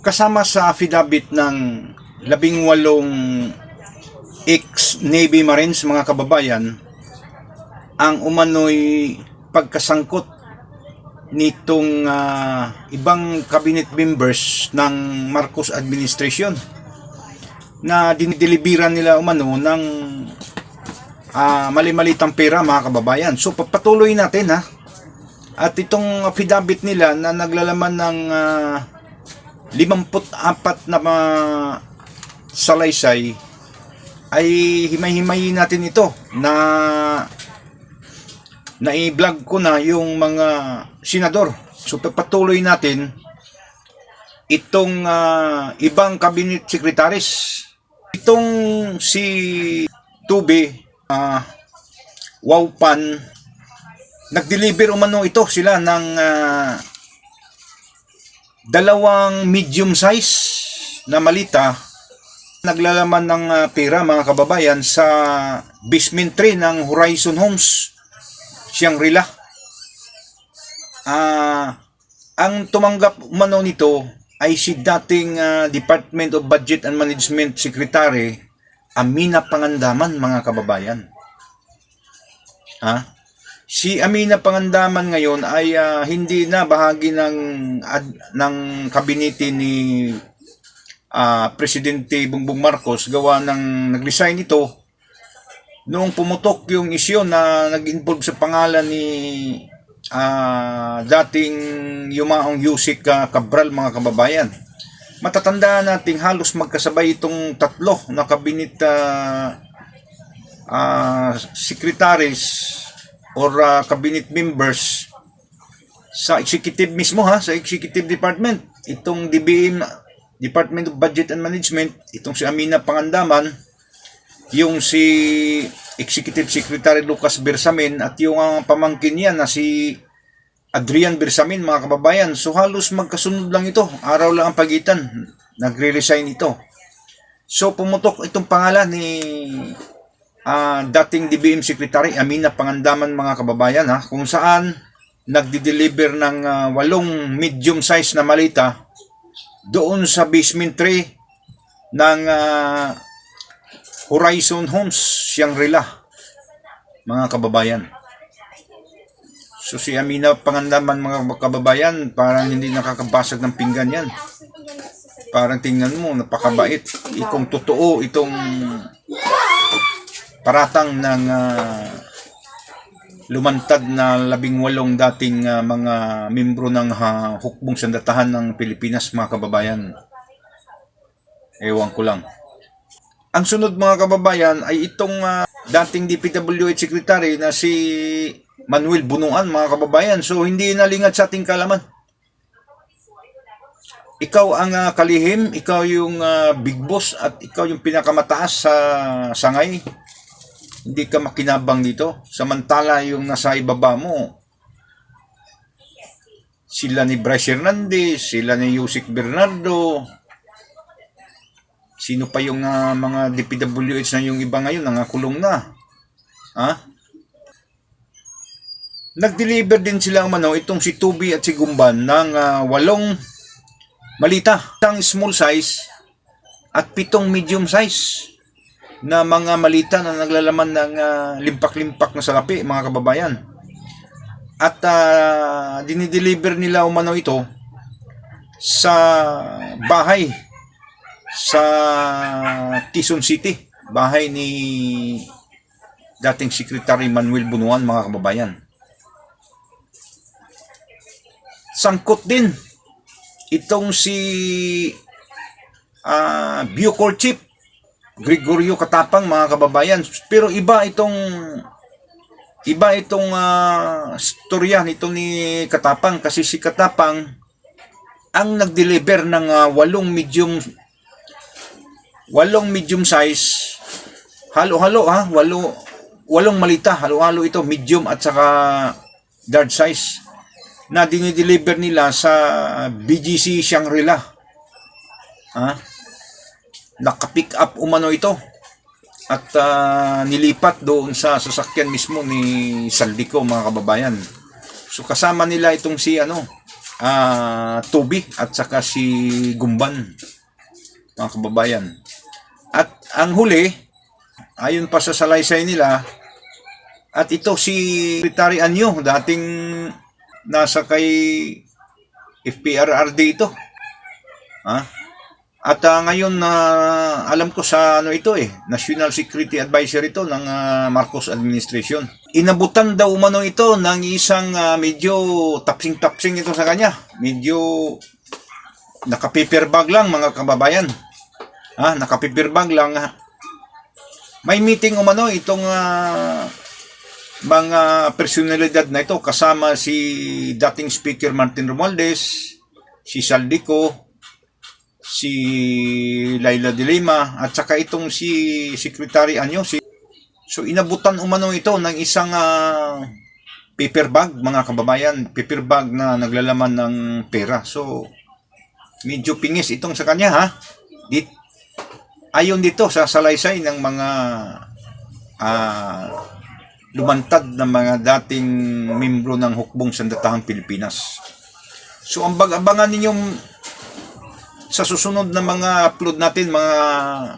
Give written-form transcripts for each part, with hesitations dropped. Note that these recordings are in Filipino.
Kasama sa affidavit ng 18 ex-Navy Marines, mga kababayan, ang umano'y pagkasangkot nitong ibang cabinet members ng Marcos administration na dinideliveran nila umano ng mali-malitang pera, mga kababayan. So papatuloy natin at itong affidavit nila na naglalaman ng 54 na salaysay ay himay-himayin natin ito na i-vlog ko na yung mga senador. So patuloy natin itong ibang cabinet secretaries. Itong si Tube Waupan, nag-deliver umano ito sila ng 2 medium size na malita naglalaman ng pera, mga kababayan, sa basement 3 ng Horizon Homes, Shangri-La. Ang tumanggap umano nito ay si dating Department of Budget and Management Secretary Amina Pangandaman, mga kababayan. Si Amina Pangandaman ngayon ay hindi na bahagi ng kabinete ni Presidente Bongbong Marcos, gawa ng nag-resign ito noong pumutok yung isyu na nag-involve sa pangalan ni dating yumaong Yusek Cabral, mga kababayan. Matatandaan nating halos magkasabay itong tatlo na cabinet secretaries or cabinet members sa executive mismo, sa executive department. Itong DBM, Department of Budget and Management, itong si Amina Pangandaman, yung si Executive Secretary Lucas Bersamin, at yung pamangkin niya na si Adrian Bersamin, mga kababayan. So halos magkasunod lang ito, araw lang ang pagitan, nagre-resign ito. So pumutok itong pangalan ni dating DBM Secretary Amina Pangandaman, mga kababayan, kung saan nagdi-deliver ng 8 medium size na malita doon sa basement 3 ng Horizon Homes, Shangri-La, mga kababayan. So si Amina Pangandaman, mga kababayan, parang hindi nakakabasag ng pinggan yan. Parang tingnan mo, napakabait. Kung totoo itong paratang ng lumantad na 18 dating mga membro ng hukbong sandatahan ng Pilipinas, mga kababayan. Ewan ko lang. Ang sunod, mga kababayan, ay itong dating DPWH Secretary na si Manuel Bunuan, mga kababayan. So hindi nalingad sa ating kalaman. Ikaw ang kalihim, ikaw yung big boss, at ikaw yung pinakamataas sa sangay. Hindi ka makinabang dito. Samantala yung nasa ibaba mo, sila ni Bryce Hernandez, sila ni Yusek Bernardo, sino pa yung mga DPWH na yung iba ngayon, nangakulong na. Nag-deliver din sila itong si Tubi at si Gumban ng 8 malita, isang small size at 7 medium size na mga malita na naglalaman ng limpak-limpak na salapi, mga kababayan. At dinideliver nila ito sa bahay sa Quezon City, bahay ni dating Secretary Manuel Bunuan, mga kababayan. Sangkot din itong si Bucor Chief Gregorio Katapang, mga kababayan. Pero iba itong storya nito ni Katapang, kasi si Katapang ang nag-deliver ng 8 medium size, halo-halo, 8 malita, halo-halo ito, medium at saka large size, na dinideliver nila sa BGC Shangri-La. Naka-pick up umano ito at nilipat doon sa sasakyan mismo ni Saldico, mga kababayan. So kasama nila itong si Tubi at saka si Gumban, mga kababayan. At ang huli, ayon pa sa salaysay nila, at ito si Secretary Anyo, dating nasa kay FPRRD ito. At ngayon alam ko sa ito National Security Advisor ito ng Marcos Administration. Inabutan daw umano ito ng isang medyo tapsing-tapsing ito sa kanya. Medyo naka-paper bag lang, mga kababayan. Naka-paper bag lang. May meeting umano itong mga personalidad na ito kasama si dating Speaker Martin Romualdez, si Saldico, si Laila de Lima, at saka itong si Secretary Anyo. So inabutan umano ito ng isang paper bag, mga kababayan, paper bag na naglalaman ng pera. So medyo pingis itong sa kanya, ayon dito sa salaysay ng mga lumantad na mga dating membro ng Hukbong Sandatahang Pilipinas. So ambag-abangan ninyong sa susunod na mga upload natin, mga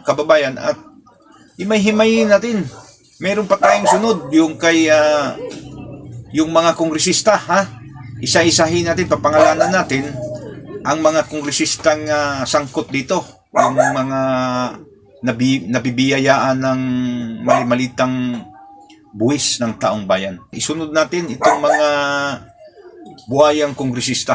kababayan, at himay-himayin natin. Meron pa tayong sunod, yung kay yung mga kongresista, isa-isahin natin, papangalanan natin ang mga kongresistang sangkot dito, yung mga nabibiyayaan ng malitang buwis ng taong bayan. Isunod natin itong mga buhayang kongresista.